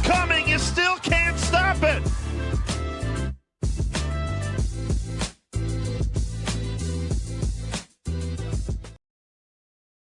coming. You still can't stop it.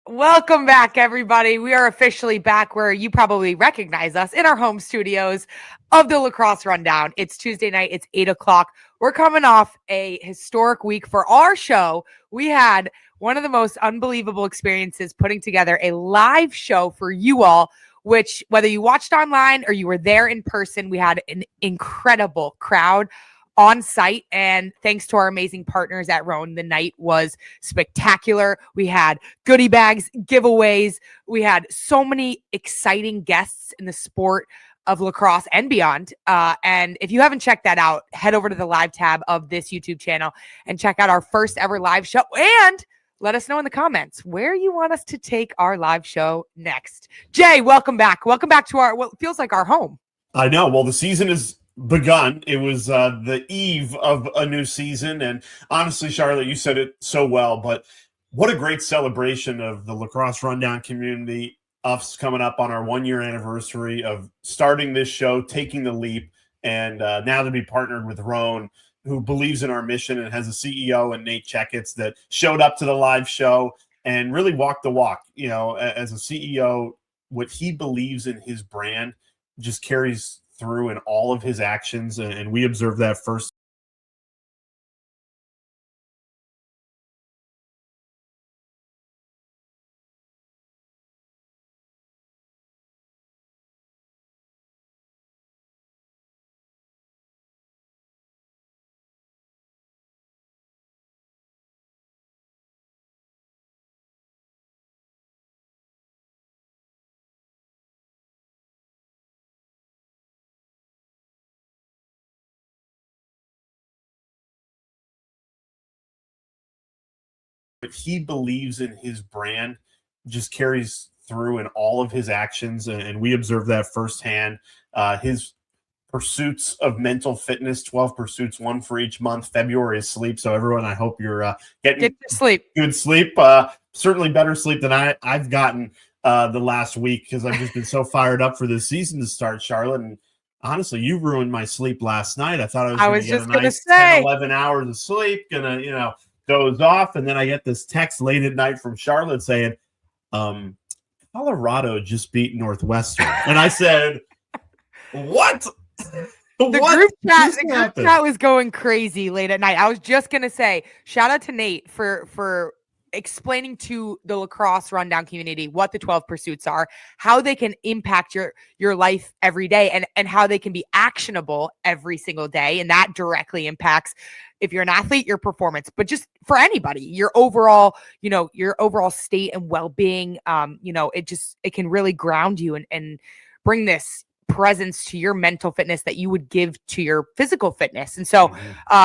Welcome back, everybody. We are officially back where you probably recognize us in our home studios of the Lacrosse Rundown. It's Tuesday night. It's 8 o'clock. We're coming off a historic week for our show. We had one of the most unbelievable experiences putting together a live show for you all, which whether you watched online or you were there in person, we had an incredible crowd on site, and thanks to our amazing partners at Rhone, the night was spectacular. We had goodie bags, giveaways. We had so many exciting guests in the sport of lacrosse and beyond. And if you haven't checked that out, head over to the live tab of this YouTube channel and check out our first ever live show. And let us know in the comments where you want us to take our live show next. Jay, welcome back. Welcome back to our what feels like our home. I know. Well, the season is begun. It was the eve of a new season, and honestly, Charlotte, you said it so well, but what a great celebration of the Lacrosse Rundown community, us coming up on our 1-year anniversary of starting this show, taking the leap, and now to be partnered with Rhone, who believes in our mission and has a CEO and Nate Checketts that showed up to the live show and really walked the walk. You know, as a CEO, what he believes in his brand just carries through in all of his actions, and we observed that first. But he believes in his brand just carries through in all of his actions, and we observe that firsthand. His pursuits of mental fitness, 12 pursuits, one for each month. February is sleep, so everyone, I hope you're getting good sleep. Certainly better sleep than I've gotten the last week, because I've just been so fired up for this season to start, Charlotte. And honestly, you ruined my sleep last night. I thought I was going to get a nice 10, 11 hours of sleep, gonna doze off, and then I get this text late at night from Charlotte saying, Colorado just beat Northwestern. And I said, what? The group chat was going crazy late at night. I was just going to say, shout out to Nate for explaining to the Lacrosse Rundown community what the 12 pursuits are, how they can impact your life every day, and how they can be actionable every single day. And that directly impacts, if you're an athlete, your performance, but just for anybody, your overall state and well-being. It can really ground you and bring this presence to your mental fitness that you would give to your physical fitness. And so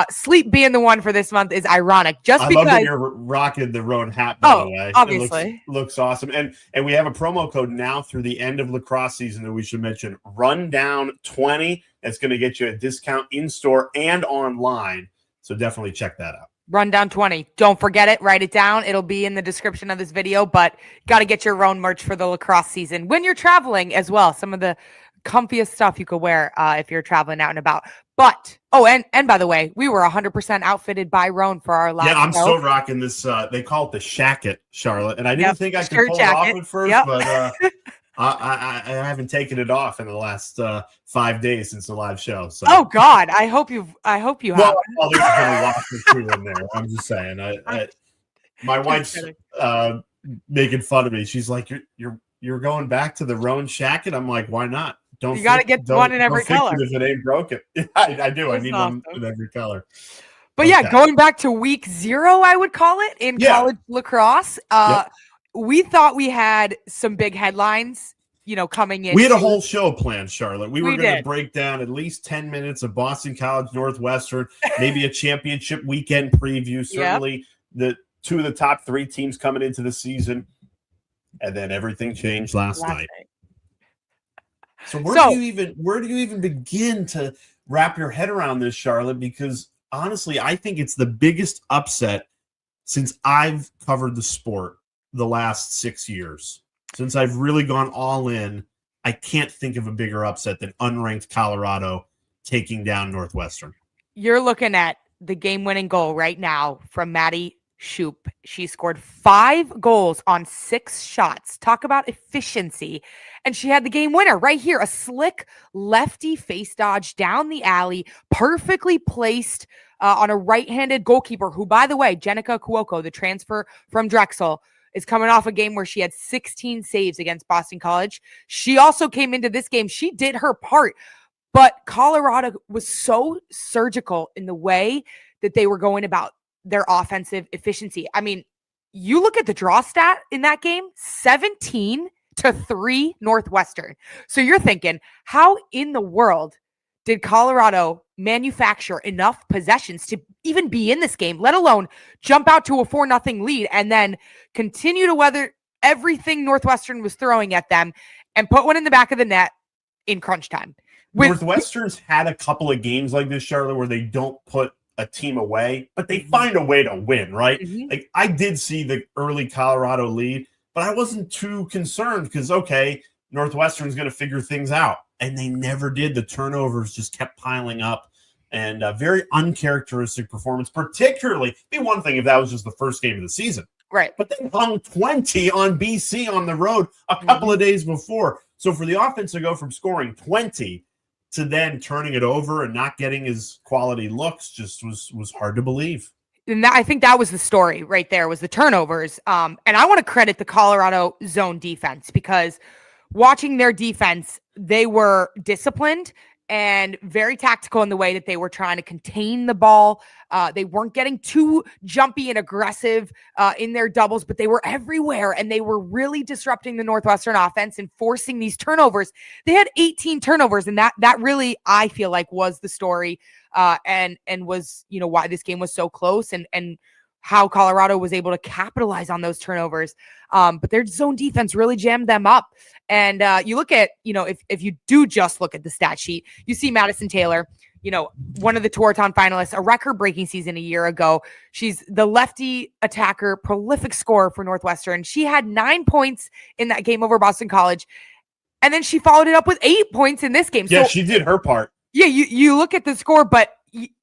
sleep being the one for this month is ironic, because I love that you're rocking the Rhone hat, by the way. Obviously it looks awesome. And we have a promo code now through the end of lacrosse season that we should mention, Rundown20. That's going to get you a discount in store and online, so definitely check that out. Rundown20. Don't forget it. Write it down. It'll be in the description of this video, but got to get your Rhone merch for the lacrosse season when you're traveling as well. Some of the comfiest stuff you could wear if you're traveling out and about. But and by the way, we were 100% outfitted by Rhone for our last show. I'm still rocking this. They call it the shacket, Charlotte, and I didn't think I could pull it off at first, but I haven't taken it off in the last 5 days since the live show. So. Oh God, I hope you have. Well, there's been a lot of two in there. I'm just saying. My wife's making fun of me. She's like, "You're going back to the Rhone shacket." I'm like, "Why not? You got to get one in every color. If it ain't broken." I do. I need one in every color. But yeah, going back to week 0, I would call it, in college lacrosse. We thought we had some big headlines, coming in. We had a whole show planned, Charlotte. We were going to break down at least 10 minutes of Boston College-Northwestern, maybe a championship weekend preview. Certainly the 2 of the top 3 teams coming into the season. And then everything changed last night. So where do you even begin to wrap your head around this, Charlotte? Because honestly, I think it's the biggest upset since I've covered the sport the last 6 years. Since I've really gone all in, I can't think of a bigger upset than unranked Colorado taking down Northwestern. You're looking at the game-winning goal right now from Maddie Shoup. She scored 5 goals on 6 shots. Talk about efficiency. And she had the game winner right here, a slick lefty face dodge down the alley, perfectly placed on a right-handed goalkeeper who, by the way, Jenica Cuoco, the transfer from Drexel, is coming off a game where she had 16 saves against Boston College. She also came into this game. She did her part. But Colorado was so surgical in the way that they were going about their offensive efficiency. I mean, you look at the draw stat in that game, 17-3 Northwestern. So you're thinking, how in the world did Colorado manufacture enough possessions to even be in this game, let alone jump out to a 4-0 lead and then continue to weather everything Northwestern was throwing at them and put one in the back of the net in crunch time? Northwestern's had a couple of games like this, Charlotte, where they don't put a team away, but they find a way to win, right? Mm-hmm. Like, I did see the early Colorado lead, but I wasn't too concerned because, okay, Northwestern's going to figure things out. And they never did. The turnovers just kept piling up, and a very uncharacteristic performance, particularly. Be one thing if that was just the first game of the season. Right. But they hung 20 on BC on the road a couple of days before. So for the offense to go from scoring 20 to then turning it over and not getting his quality looks just was hard to believe. And I think that was the story right there, was the turnovers. And I want to credit the Colorado zone defense, because watching their defense, they were disciplined and very tactical in the way that they were trying to contain the ball. They weren't getting too jumpy and aggressive in their doubles, but they were everywhere, and they were really disrupting the Northwestern offense and forcing these turnovers. They had 18 turnovers, and that really, I feel like, was the story and was, why this game was so close and how Colorado was able to capitalize on those turnovers. But their zone defense really jammed them up. And you look at, if you do just look at the stat sheet, you see Madison Taylor, one of the Tewaaraton finalists, a record-breaking season a year ago. She's the lefty attacker, prolific scorer for Northwestern. She had 9 points in that game over Boston College. And then she followed it up with 8 points in this game. Yeah, so, she did her part. Yeah, you look at the score, but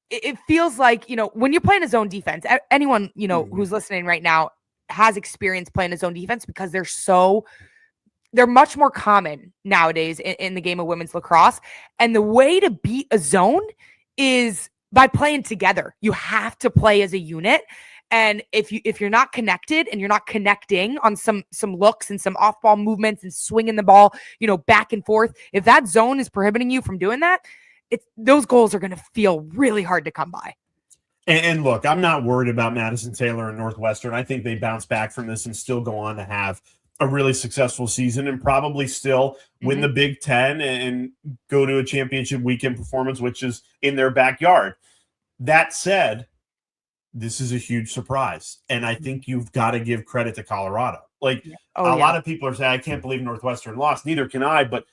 it feels like, when you're playing a zone defense, anyone, who's listening right now has experience playing a zone defense, because they're much more common nowadays in the game of women's lacrosse. And the way to beat a zone is by playing together. You have to play as a unit. And if you're not connected and you're not connecting on some looks and some off-ball movements and swinging the ball, back and forth, if that zone is prohibiting you from doing that, those goals are going to feel really hard to come by. And look, I'm not worried about Madison Taylor and Northwestern. I think they bounce back from this and still go on to have a really successful season and probably still win the Big Ten and go to a championship weekend performance, which is in their backyard. That said, this is a huge surprise. And I think you've got to give credit to Colorado. Like, a lot of people are saying, I can't believe Northwestern lost. Neither can I. But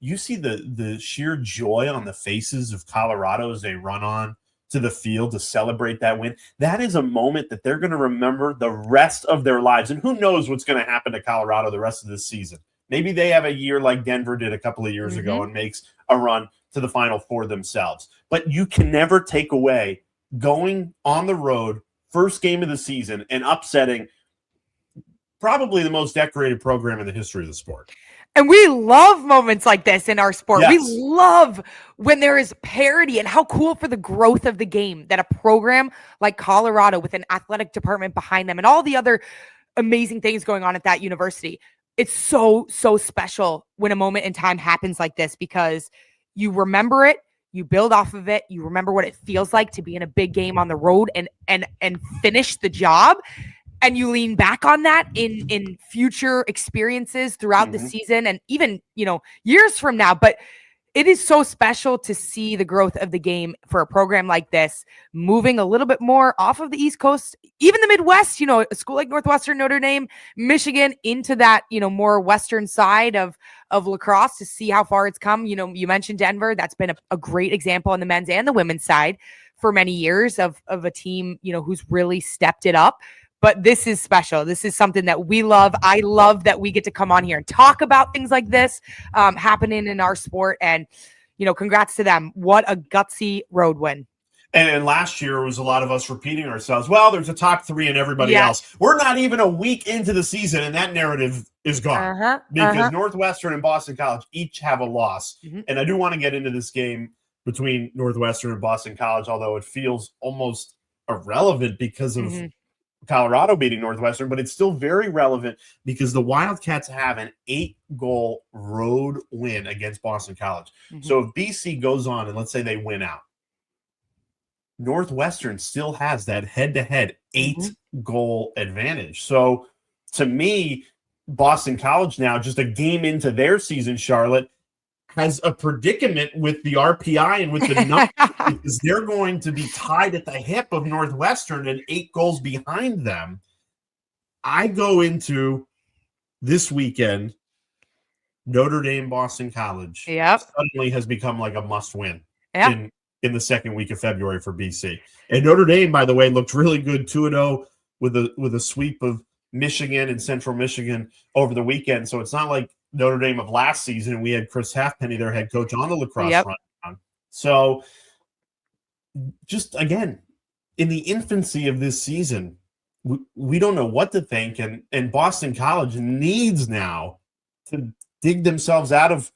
you see the sheer joy on the faces of Colorado as they run on to the field to celebrate that win. That is a moment that they're going to remember the rest of their lives. And who knows what's going to happen to Colorado the rest of this season. Maybe they have a year like Denver did a couple of years ago and makes a run to the Final Four themselves. But you can never take away going on the road, first game of the season, and upsetting probably the most decorated program in the history of the sport. And we love moments like this in our sport. Yes. We love when there is parity, and how cool for the growth of the game that a program like Colorado, with an athletic department behind them and all the other amazing things going on at that university. It's so, so special when a moment in time happens like this, because you remember it, you build off of it, you remember what it feels like to be in a big game on the road and finish the job. And you lean back on that in future experiences throughout the season and even, years from now. But it is so special to see the growth of the game for a program like this, moving a little bit more off of the East Coast, even the Midwest, a school like Northwestern, Notre Dame, Michigan, into that, more Western side of lacrosse, to see how far it's come. You mentioned Denver. That's been a great example on the men's and the women's side for many years of a team, who's really stepped it up. but this is special. This is something that we love. I love that we get to come on here and talk about things like this happening in our sport. And, congrats to them. What a gutsy road win. And last year was a lot of us repeating ourselves. Well, there's a top 3 and everybody else. We're not even a week into the season, and that narrative is gone because Northwestern and Boston College each have a loss. And I do want to get into this game between Northwestern and Boston College, although it feels almost irrelevant because of Colorado beating Northwestern, but it's still very relevant because the Wildcats have an 8-goal road win against Boston College. So if BC goes on and let's say they win out, Northwestern still has that head-to-head 8-goal advantage. So to me, Boston College now, just a game into their season, Charlotte, has a predicament with the RPI and with the numbers because they're going to be tied at the hip of Northwestern and 8 goals behind them. I go into this weekend, Notre Dame, Boston College suddenly has become like a must-win in the second week of February for BC. And Notre Dame, by the way, looked really good 2-0 with a sweep of Michigan and Central Michigan over the weekend. So it's not like Notre Dame of last season. We had Chris Halfpenny, their head coach, on the lacrosse rundown. So just, again, in the infancy of this season, we don't know what to think. And Boston College needs now to dig themselves out of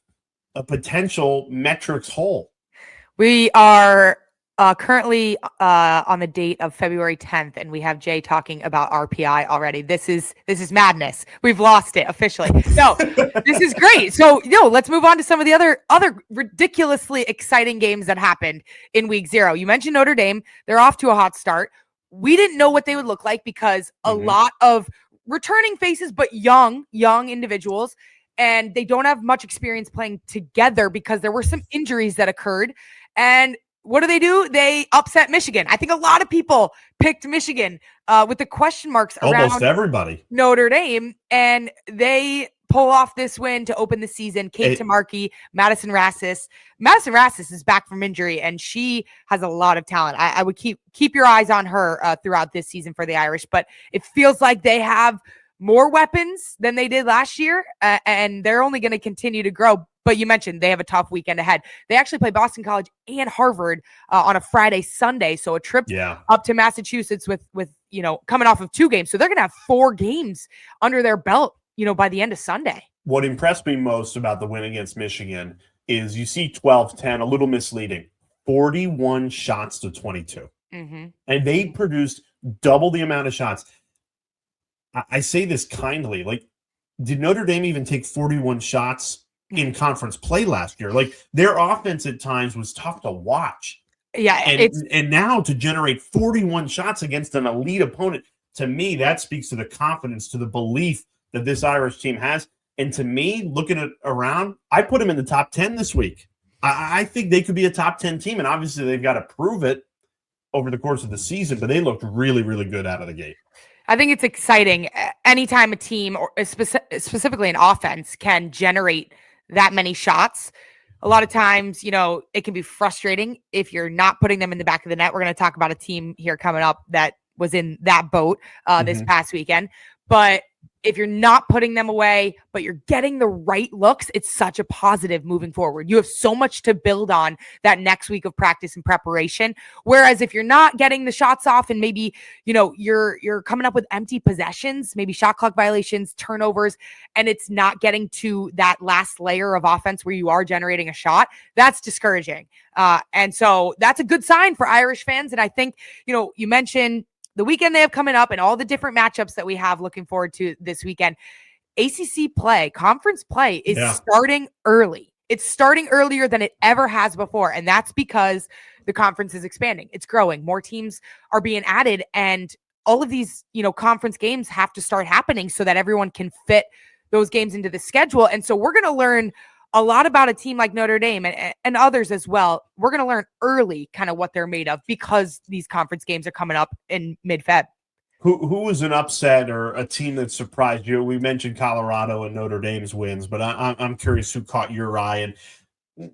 a potential metrics hole. We are currently on the date of February 10th, and we have Jay talking about RPI already. This is madness. We've lost it officially. No, this is great. So, let's move on to some of the other ridiculously exciting games that happened in week 0. You mentioned Notre Dame. They're off to a hot start. We didn't know what they would look like because a lot of returning faces, but young individuals, and they don't have much experience playing together because there were some injuries that occurred. And what do? They upset Michigan. I think a lot of people picked Michigan with the question marks around almost everybody. Notre Dame, and they pull off this win to open the season. Kate Tamarki, Madison Rassis. Madison Rassis is back from injury, and she has a lot of talent. I would keep your eyes on her throughout this season for the Irish, but it feels like they have more weapons than they did last year, and they're only going to continue to grow. But you mentioned they have a tough weekend ahead. They actually play Boston College and Harvard on a Friday, Sunday. So a trip up to Massachusetts with coming off of 2 games. So they're going to have 4 games under their belt, by the end of Sunday. What impressed me most about the win against Michigan is you see 12-10, a little misleading, 41 shots to 22. And they produced double the amount of shots. I say this kindly. Like, did Notre Dame even take 41 shots in conference play last year? Like, their offense at times was tough to watch. Yeah. And now to generate 41 shots against an elite opponent, to me, that speaks to the confidence, to the belief that this Irish team has. And to me, looking at around, I put them in the top 10 this week. I think they could be a top 10 team. And obviously they've got to prove it over the course of the season, but they looked really, really good out of the gate. I think it's exciting anytime a team, or specifically an offense, can generate that many shots. A lot of times, it can be frustrating if you're not putting them in the back of the net. We're going to talk about a team here coming up that was in that boat this past weekend. But if you're not putting them away, but you're getting the right looks, it's such a positive moving forward. You have so much to build on that next week of practice and preparation. Whereas if you're not getting the shots off and maybe, you're coming up with empty possessions, maybe shot clock violations, turnovers, and it's not getting to that last layer of offense where you are generating a shot, that's discouraging. And so that's a good sign for Irish fans. And I think, you mentioned the weekend they have coming up and all the different matchups that we have looking forward to this weekend. ACC play, conference play is starting early. It's starting earlier than it ever has before. And that's because the conference is expanding. It's growing. More teams are being added. And all of these, conference games have to start happening so that everyone can fit those games into the schedule. And so we're going to learn a lot about a team like Notre Dame and others as well. We're going to learn early kind of what they're made of because these conference games are coming up in mid-Feb. Who was an upset or a team that surprised you? We mentioned Colorado and Notre Dame's wins, but I'm curious who caught your eye. And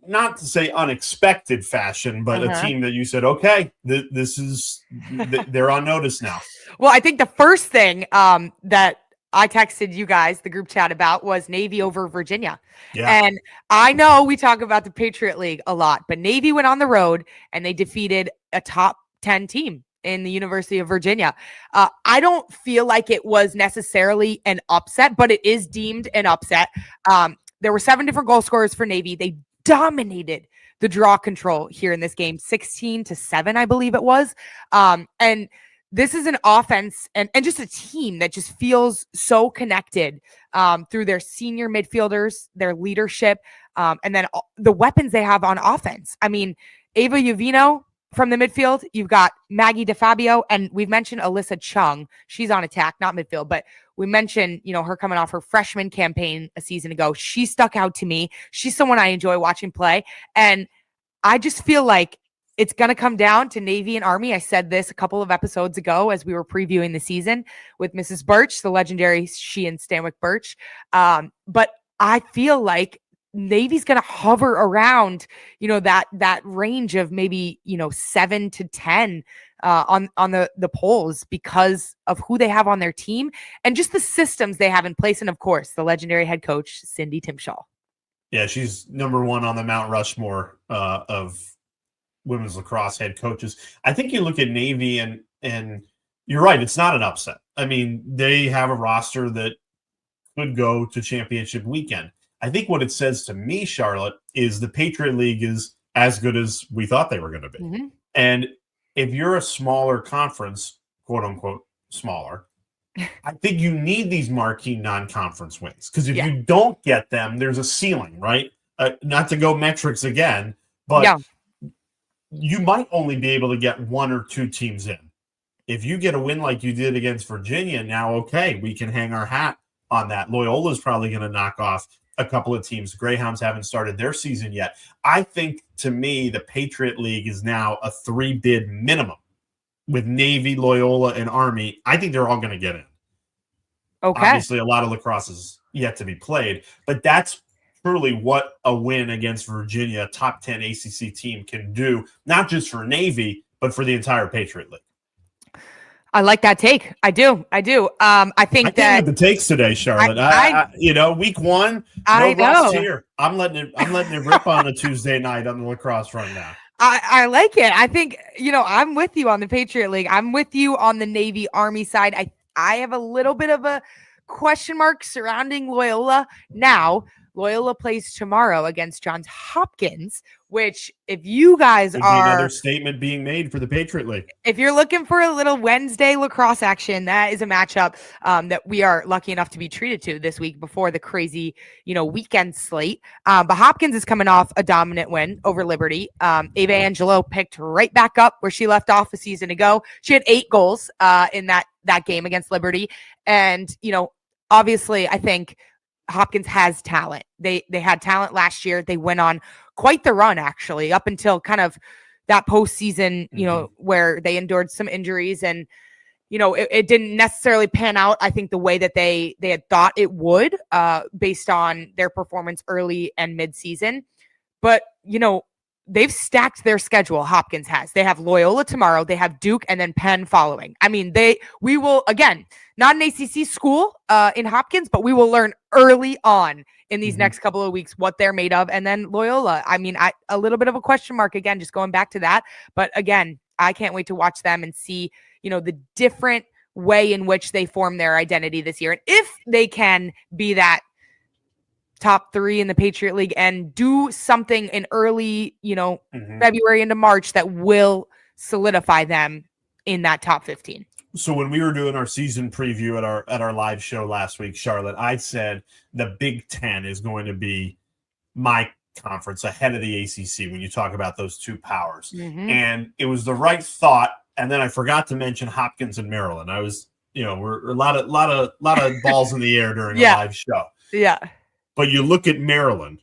not to say unexpected fashion, but a team that you said, okay, they're on notice now. Well, I think the first thing that I texted you guys, the group chat, about was Navy over Virginia. Yeah. And I know we talk about the Patriot League a lot, but Navy went on the road and they defeated a top 10 team in the University of Virginia. I don't feel like it was necessarily an upset, but it is deemed an upset. There were 7 different goal scorers for Navy. They dominated the draw control here in this game, 16-7, I believe it was. And this is an offense and just a team that just feels so connected through their senior midfielders, their leadership, and then the weapons they have on offense. I mean, Ava Uvino from the midfield, you've got Maggie DeFabio, and we've mentioned Alyssa Chung. She's on attack, not midfield, but we mentioned, her coming off her freshman campaign a season ago. She stuck out to me. She's someone I enjoy watching play. And I just feel like it's going to come down to Navy and Army. I said this a couple of episodes ago as we were previewing the season with Mrs. Birch, the legendary she and Stanwyck Birch. But I feel like Navy's going to hover around, that range of maybe, 7 to 10 on the polls because of who they have on their team and just the systems they have in place. And of course, the legendary head coach, Cindy Timshaw. Yeah, she's number 1 on the Mount Rushmore of women's lacrosse head coaches. I think you look at Navy and you're right. It's not an upset. I mean, they have a roster that could go to championship weekend. I think what it says to me, Charlotte, is the Patriot League is as good as we thought they were going to be. Mm-hmm. And if you're a smaller conference, quote unquote, smaller, I think you need these marquee non-conference wins because if you don't get them, there's a ceiling, right? Not to go metrics again, but you might only be able to get 1 or 2 teams in. If you get a win like you did against Virginia, now, okay, we can hang our hat on that. Loyola is probably going to knock off a couple of teams. Greyhounds haven't started their season yet. I think, to me, the Patriot League is now a 3-bid minimum with Navy, Loyola, and Army. I think they're all going to get in. Okay. Obviously, a lot of lacrosse is yet to be played, but that's truly what a win against Virginia, top 10 ACC team, can do, not just for Navy, but for the entire Patriot League. I like that take. I do. I think that the takes today, Charlotte. Week 1, no rust here. I'm letting it rip on a Tuesday night on the lacrosse rundown. I like it. I think, I'm with you on the Patriot League. I'm with you on the Navy Army side. I have a little bit of a question mark surrounding Loyola. Now, Loyola plays tomorrow against Johns Hopkins, which if you guys are another statement being made for the Patriot League. If you're looking for a little Wednesday lacrosse action, that is a matchup that we are lucky enough to be treated to this week before the crazy, weekend slate. But Hopkins is coming off a dominant win over Liberty. Ava Angelo picked right back up where she left off a season ago. She had 8 goals in that game against Liberty. And, obviously I think Hopkins has talent. They had talent last year. They went on quite the run, actually, up until kind of that postseason, where they endured some injuries and, it didn't necessarily pan out, I think, the way that they had thought it would based on their performance early and mid-season. But, they've stacked their schedule. Hopkins has. They have Loyola tomorrow. They have Duke and then Penn following. I mean, we will, again, not an ACC school in Hopkins, but we will learn early on in these next couple of weeks what they're made of. And then Loyola, I mean, a little bit of a question mark again, just going back to that. But again, I can't wait to watch them and see, the different way in which they form their identity this year. And if they can be that top 3 in the Patriot League and do something in early, February into March that will solidify them in that top 15. So when we were doing our season preview at our live show last week, Charlotte, I said the Big Ten is going to be my conference ahead of the ACC when you talk about those 2 powers. And it was the right thought. And then I forgot to mention Hopkins and Maryland. I was, we're a lot of balls in the air during a live show. Yeah. But you look at Maryland,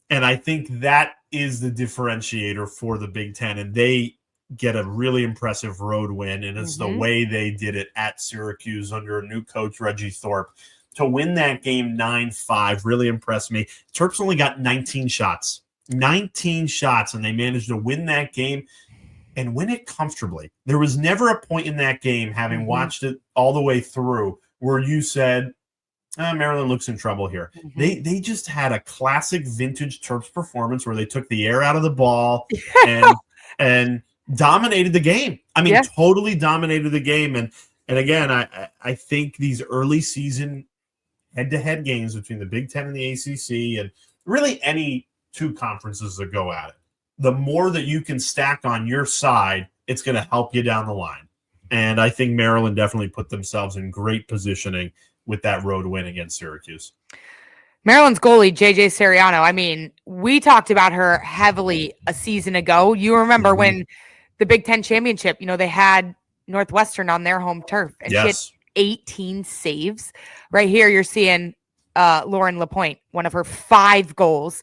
and I think that is the differentiator for the Big Ten. And they get a really impressive road win, and it's the way they did it at Syracuse under a new coach, Reggie Thorpe. To win that game 9-5 really impressed me. Terps only got 19 shots 19 shots, and they managed to win that game and win it comfortably. There was never a point in that game, having watched it all the way through, where you said, Maryland looks in trouble here. They just had a classic vintage Terps performance where they took the air out of the ball and dominated the game. I mean, totally dominated the game. And again, I think these early season head-to-head games between the Big Ten and the ACC, and really any two conferences that go at it, the more that you can stack on your side, it's going to help you down the line. And I think Maryland definitely put themselves in great positioning with that road win against Syracuse. Maryland's goalie, JJ Siriano, I mean, we talked about her heavily a season ago. You remember when the Big Ten championship, they had Northwestern on their home turf, and she had 18 saves. Right here, you're seeing Lauren Lapointe, one of her 5 goals.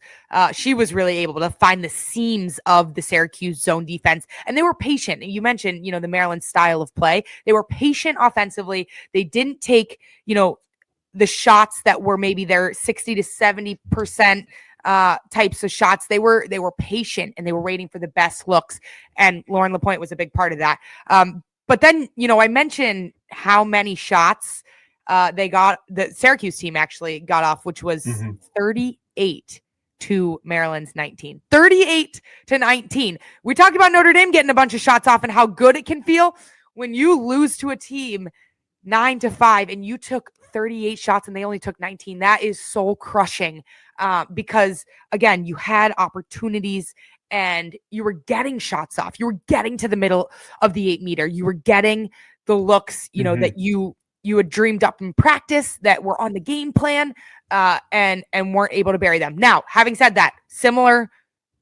She was really able to find the seams of the Syracuse zone defense, and they were patient. You mentioned, the Maryland style of play. They were patient offensively. They didn't take, the shots that were maybe their 60 to 70% types of shots. They were patient, and they were waiting for the best looks. And Lauren Lapointe was a big part of that. But then, I mentioned how many shots they got, the Syracuse team actually got off, which was 38 to Maryland's 19. 38 to 19. We talked about Notre Dame getting a bunch of shots off and how good it can feel when you lose to a team 9-5 and you took 38 shots and they only took 19. That is soul crushing because, again, you had opportunities and you were getting shots off. You were getting to the middle of the 8-meter. You were getting the looks, that you had dreamed up in practice that were on the game plan and weren't able to bury them. Now, having said that, similar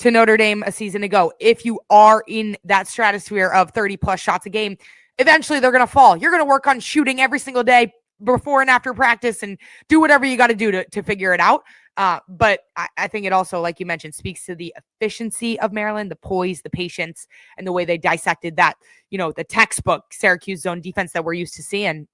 to Notre Dame a season ago, if you are in that stratosphere of 30-plus shots a game, eventually they're going to fall. You're going to work on shooting every single day before and after practice and do whatever you got to do to figure it out. But I think it also, like you mentioned, speaks to the efficiency of Maryland, the poise, the patience, and the way they dissected that, the textbook Syracuse zone defense that we're used to seeing,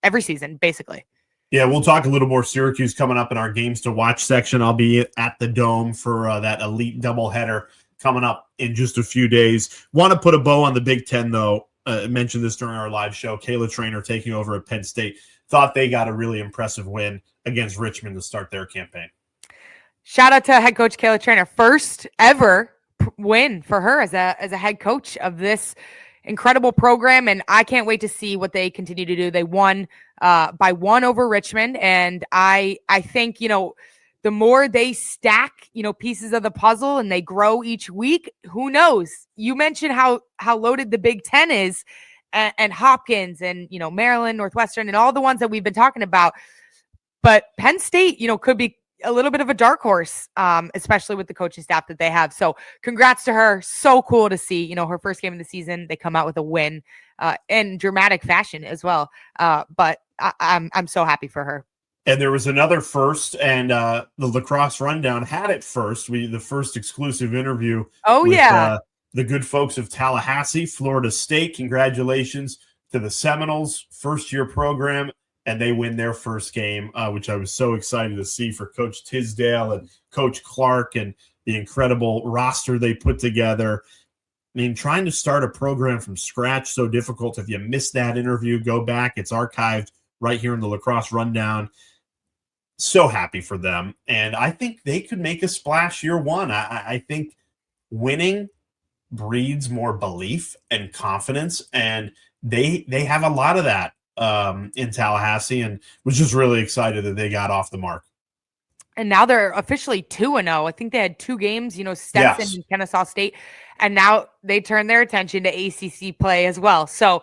every season, basically. Yeah, we'll talk a little more Syracuse coming up in our games to watch section. I'll be at the Dome for that elite doubleheader coming up in just a few days. Want to put a bow on the Big Ten, though. I mentioned this during our live show. Kayla Trainer taking over at Penn State. Thought they got a really impressive win against Richmond to start their campaign. Shout out to head coach Kayla Trainer. First ever win for her as a head coach of this incredible program, and I can't wait to see what they continue to do. They won by 1 over Richmond, and I think, the more they stack, pieces of the puzzle and they grow each week, who knows? You mentioned how loaded the Big Ten is and Hopkins and, Maryland, Northwestern, and all the ones that we've been talking about. But Penn State, could be a little bit of a dark horse, especially with the coaching staff that they have. So congrats to her. So cool to see, her first game of the season. They come out with a win in dramatic fashion as well. But I'm so happy for her. And there was another first, and the Lacrosse Rundown had it first. The first exclusive interview. With the good folks of Tallahassee, Florida State. Congratulations to the Seminoles, first-year program, and they win their first game, which I was so excited to see for Coach Tisdale and Coach Clark and the incredible roster they put together. I mean, trying to start a program from scratch, so difficult. If you missed that interview, go back. It's archived right here in the Lacrosse Rundown. So happy for them. And I think they could make a splash year one. I think winning breeds more belief and confidence, and they have a lot of that in Tallahassee, and was just really excited that they got off the mark. And now they're officially 2-0. I think they had 2 games, Stetson and Kennesaw State, and now they turn their attention to ACC play as well. So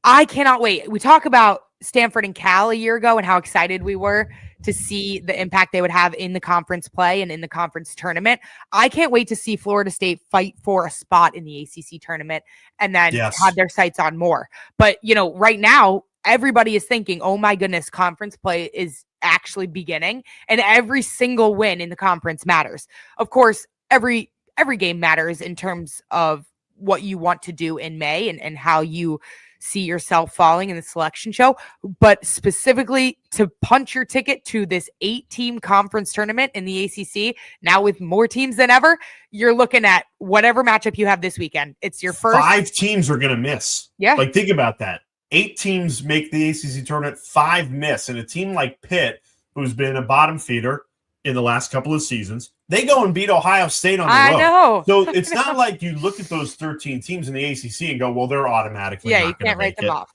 I cannot wait. We talk about Stanford and Cal a year ago and how excited we were to see the impact they would have in the conference play and in the conference tournament. I can't wait to see Florida State fight for a spot in the ACC tournament and then have their sights on more. But, right now, everybody is thinking, oh my goodness, conference play is actually beginning, and every single win in the conference matters. Of course, every game matters in terms of what you want to do in May and how you see yourself falling in the selection show, but specifically to punch your ticket to this 8-team conference tournament in the ACC, now with more teams than ever, you're looking at whatever matchup you have this weekend. It's your first. 5 teams are going to miss. Yeah. Like, think about that. 8 teams make the ACC tournament, 5 miss. And a team like Pitt, who's been a bottom feeder in the last couple of seasons, they go and beat Ohio State on the road. I know. So it's not like you look at those 13 teams in the ACC and go, well, they're automatically not going to make it. Off.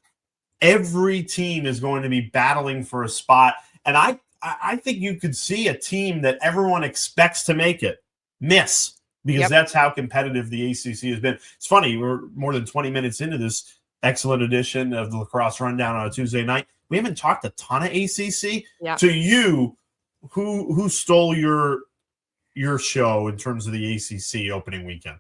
Every team is going to be battling for a spot. And I think you could see a team that everyone expects to make it miss, because that's how competitive the ACC has been. It's funny, we're more than 20 minutes into this excellent edition of the Lacrosse Rundown on a Tuesday night. We haven't talked a ton of ACC. Yeah. To you, who stole your show in terms of the ACC opening weekend?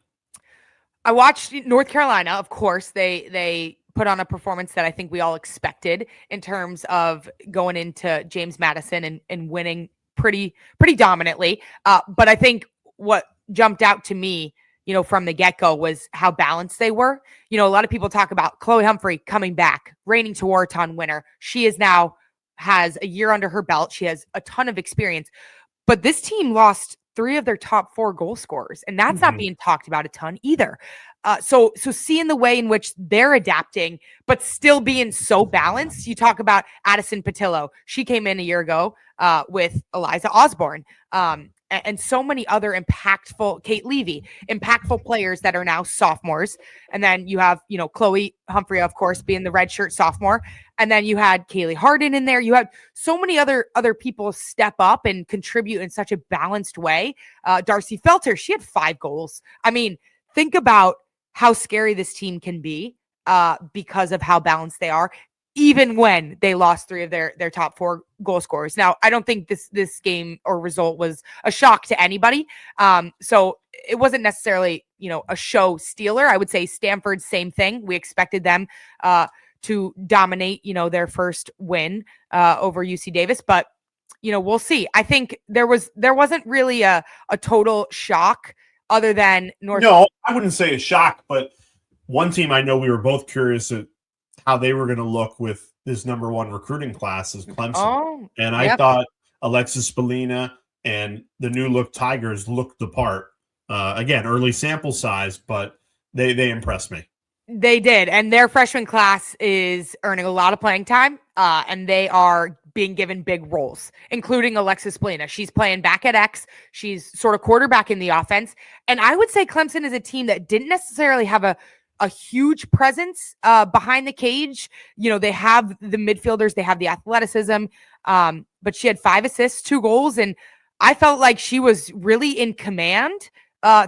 I watched North Carolina. Of course, they put on a performance that I think we all expected in terms of going into James Madison and winning pretty dominantly. But I think what jumped out to me, from the get-go, was how balanced they were. A lot of people talk about Chloe Humphrey coming back, reigning Tewaaraton winner. She is now has a year under her belt. She has a ton of experience, but this team lost 3 of their top 4 goal scorers, and that's not being talked about a ton either. So seeing the way in which they're adapting, but still being so balanced. You talk about Addison Patillo. She came in a year ago with Eliza Osborne. And so many other impactful, Kate Levy, impactful players that are now sophomores. And then you have, Chloe Humphrey, of course, being the redshirt sophomore. And then you had Kaylee Harden in there. You had so many other people step up and contribute in such a balanced way. Darcy Felter, she had 5 goals. I mean, think about how scary this team can be because of how balanced they are, even when they lost 3 of their top 4 goal scorers. Now, I don't think this game or result was a shock to anybody. So it wasn't necessarily, a show stealer. I would say Stanford, same thing. We expected them to dominate, their first win over UC Davis, but we'll see. I think there wasn't really a total shock other than North. No, I wouldn't say a shock, but one team I know we were both curious at how they were going to look with this number 1 recruiting class is Clemson. Oh, and I thought Alexis Spallina and the new look Tigers looked the part. Again, early sample size, but they impressed me. They did. And their freshman class is earning a lot of playing time, and they are being given big roles, including Alexis Spallina. She's playing back at X. She's sort of quarterback in the offense. And I would say Clemson is a team that didn't necessarily have a huge presence behind the cage. They have the midfielders, they have the athleticism, but she had 5 assists, 2 goals, and I felt like she was really in command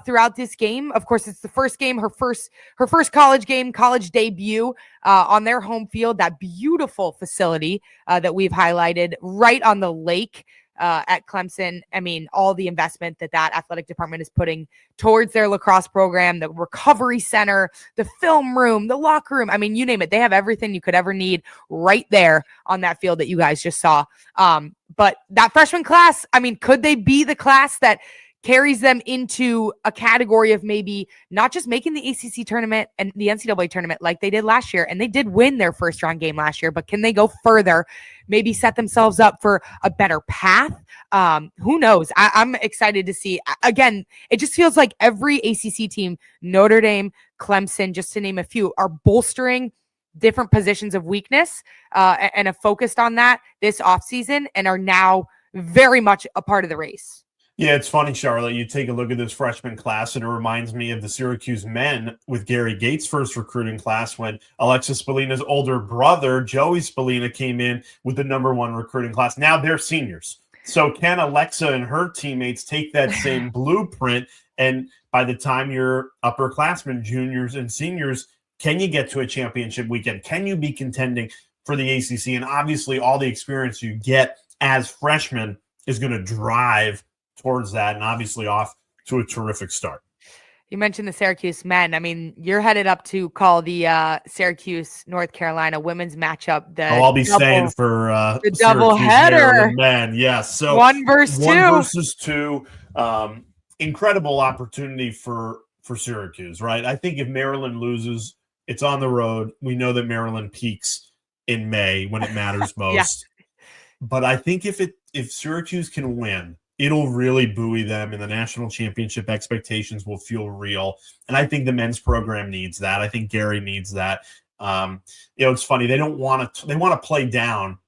throughout this game. Of course, it's the first game, her first college game, college debut on their home field, that beautiful facility that we've highlighted right on the lake at Clemson. I mean, all the investment that athletic department is putting towards their lacrosse program, the recovery center, the film room, the locker room. I mean, you name it. They have everything you could ever need right there on that field that you guys just saw. But that freshman class, I mean, could they be the class that carries them into a category of maybe not just making the ACC tournament and the NCAA tournament like they did last year? And they did win their first round game last year, but can they go further, maybe set themselves up for a better path? Who knows? I'm excited to see. Again, it just feels like every ACC team, Notre Dame, Clemson, just to name a few, are bolstering different positions of weakness and have focused on that this offseason and are now very much a part of the race. Yeah, it's funny, Charlotte. You take a look at this freshman class, and it reminds me of the Syracuse men with Gary Gates' first recruiting class when Alexis Spallina's older brother, Joey Spallina, came in with the number 1 recruiting class. Now they're seniors. So can Alexa and her teammates take that same blueprint, and by the time you're upperclassmen, juniors, and seniors, can you get to a championship weekend? Can you be contending for the ACC? And obviously all the experience you get as freshmen is going to drive towards that, and obviously off to a terrific start. You mentioned the Syracuse men. I mean, you're headed up to call the Syracuse North Carolina women's matchup. I'll be staying for the double header. Men, yes. So 1 versus 2. 1 versus 2. Incredible opportunity for Syracuse, right? I think if Maryland loses It's on the road. We know that Maryland peaks in May when it matters most. But I think if Syracuse can win, it'll really buoy them, and the national championship expectations will feel real. And I think the men's program needs that. I think Gary needs that. It's funny, they want to play down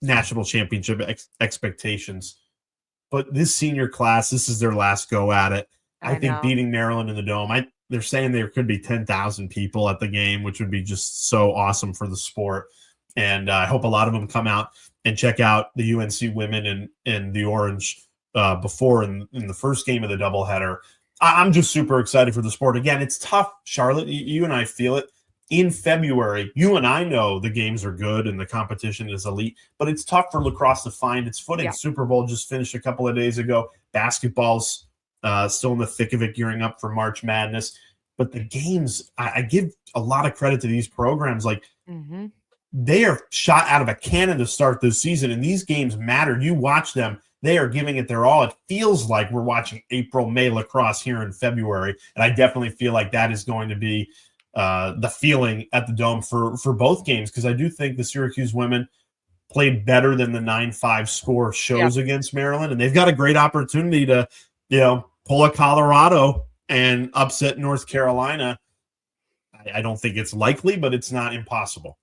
national championship expectations, but this senior class, this is their last go at it. I think beating Maryland in the Dome, they're saying there could be 10,000 people at the game, which would be just so awesome for the sport. And I hope a lot of them come out and check out the UNC women in the orange before in the first game of the doubleheader. I'm just super excited for the sport. Again, it's tough, Charlotte. You and I feel it. In February, you and I know the games are good and the competition is elite, but it's tough for lacrosse to find its footing. Super Bowl just finished a couple of days ago. Basketball's still in the thick of it, gearing up for March Madness. But the games, I give a lot of credit to these programs. Like, they are shot out of a cannon to start this season, and these games matter. You watch them, they are giving it their all. It feels like we're watching April, May lacrosse here in February, and I definitely feel like that is going to be the feeling at the Dome for both games, because I do think the Syracuse women played better than the 9-5 score shows against Maryland, and they've got a great opportunity to, pull a Colorado and upset North Carolina. I don't think it's likely, but it's not impossible.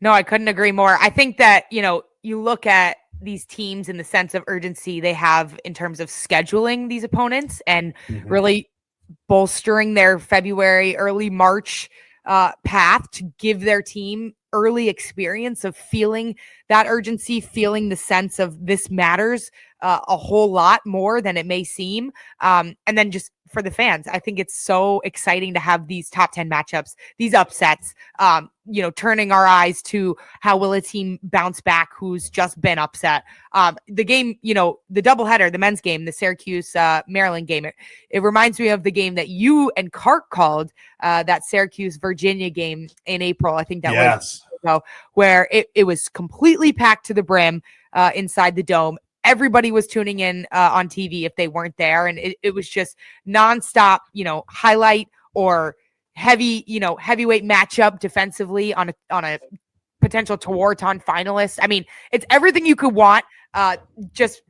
No, I couldn't agree more. I think that, you look at these teams in the sense of urgency they have in terms of scheduling these opponents and really bolstering their February, early March path to give their team early experience of feeling that urgency, feeling the sense of this matters a whole lot more than it may seem. And then just for the fans, I think it's so exciting to have these top 10 matchups, these upsets, turning our eyes to how will a team bounce back who's just been upset. The game, the doubleheader, the men's game, the Syracuse Maryland game, it reminds me of the game that you and Cart called, that Syracuse Virginia game in April. I think that was where it was completely packed to the brim inside the Dome. Everybody was tuning in on TV if they weren't there. And it was just nonstop, highlight or heavyweight matchup defensively on a potential Tewaaraton finalist. I mean, it's everything you could want just,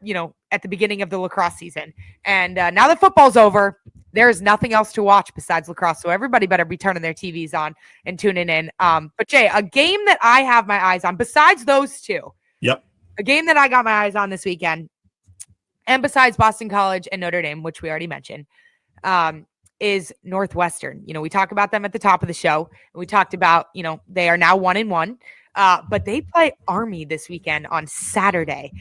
at the beginning of the lacrosse season. And now that football's over, there's nothing else to watch besides lacrosse. So everybody better be turning their TVs on and tuning in. But Jay, a game that I have my eyes on besides those two. Yep. A game that I got my eyes on this weekend, and besides Boston College and Notre Dame, which we already mentioned, is Northwestern. We talk about them at the top of the show. And we talked about, they are now 1-1, but they play Army this weekend on Saturday.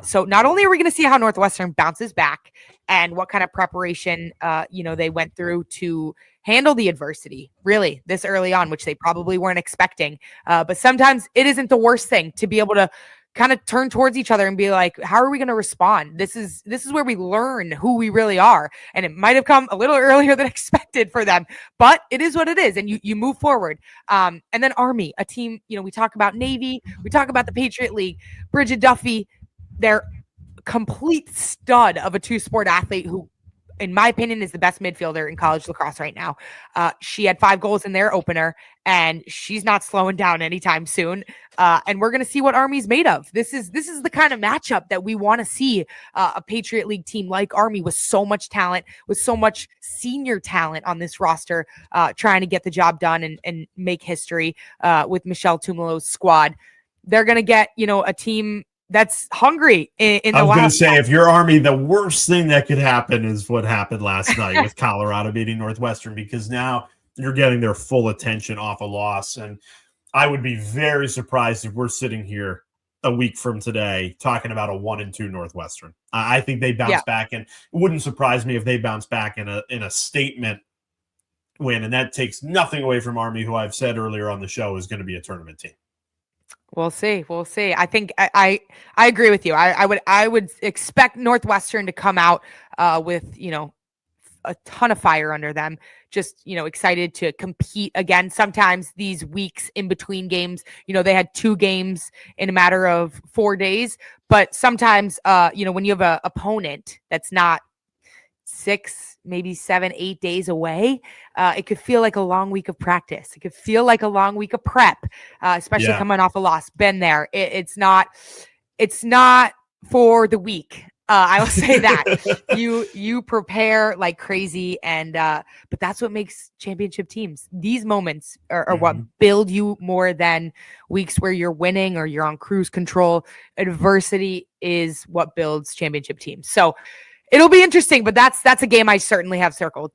So not only are we going to see how Northwestern bounces back and what kind of preparation, they went through to handle the adversity really this early on, which they probably weren't expecting. But sometimes it isn't the worst thing to be able to kind of turn towards each other and be like, how are we going to respond? This is where we learn who we really are. And it might have come a little earlier than expected for them, but it is what it is. And you move forward. And then Army, a team, we talk about Navy, we talk about the Patriot League, Bridget Duffy, they're complete stud of a two-sport athlete who, in my opinion, is the best midfielder in college lacrosse right now. She had 5 goals in their opener, and she's not slowing down anytime soon. And we're going to see what Army's made of. This is the kind of matchup that we want to see a Patriot League team like Army with so much talent, with so much senior talent on this roster, trying to get the job done and make history with Michelle Tumalo's squad. They're going to get, a team that's hungry in the I was going to say, side. if you're Army, the worst thing that could happen is what happened last night with Colorado beating Northwestern, because now you're getting their full attention off a loss. And I would be very surprised if we're sitting here a week from today talking about a 1-2 Northwestern. I think they bounce back, and it wouldn't surprise me if they bounce back in a statement win. And that takes nothing away from Army, who I've said earlier on the show is going to be a tournament team. We'll see. I think I agree with you. I would expect Northwestern to come out with, a ton of fire under them. Just, excited to compete again. Sometimes these weeks in between games, they had 2 games in a matter of 4 days. But sometimes, when you have an opponent that's not 6, maybe 7, 8 days away. It could feel like a long week of practice. It could feel like a long week of prep, especially coming off a loss. Been there. It's not for the weak. I will say that you prepare like crazy, and but that's what makes championship teams. These moments are what build you more than weeks where you're winning or you're on cruise control. Adversity is what builds championship teams. So it'll be interesting, but that's a game I certainly have circled.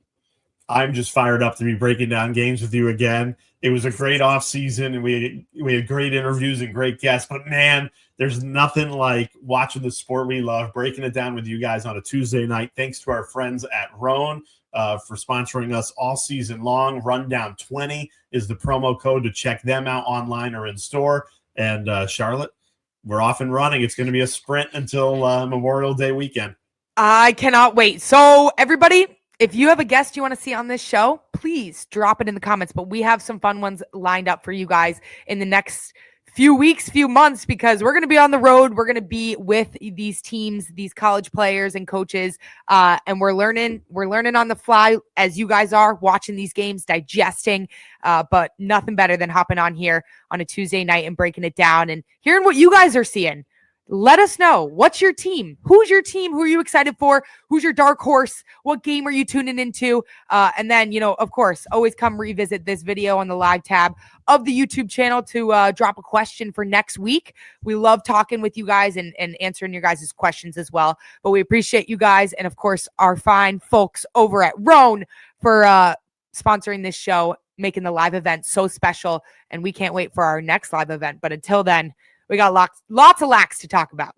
I'm just fired up to be breaking down games with you again. It was a great off season, and we had great interviews and great guests. But man, there's nothing like watching the sport we love, breaking it down with you guys on a Tuesday night. Thanks to our friends at Rhone for sponsoring us all season long. Rundown 20 is the promo code to check them out online or in store. And Charlotte, we're off and running. It's going to be a sprint until Memorial Day weekend. I cannot wait. So everybody, if you have a guest you want to see on this show, please drop it in the comments. But we have some fun ones lined up for you guys in the next few weeks, few months, because we're going to be on the road. We're going to be with these teams, these college players and coaches, and we're learning on the fly as you guys are watching these games, digesting, but nothing better than hopping on here on a Tuesday night and breaking it down and hearing what you guys are seeing. Let us know. What's your team? Who's your team? Who are you excited for? Who's your dark horse? What game are you tuning into? And then, of course, always come revisit this video on the live tab of the YouTube channel to drop a question for next week. We love talking with you guys and answering your guys' questions as well. But we appreciate you guys and, of course, our fine folks over at Rhone for sponsoring this show, making the live event so special. And we can't wait for our next live event. But until then, we got lots of lax to talk about.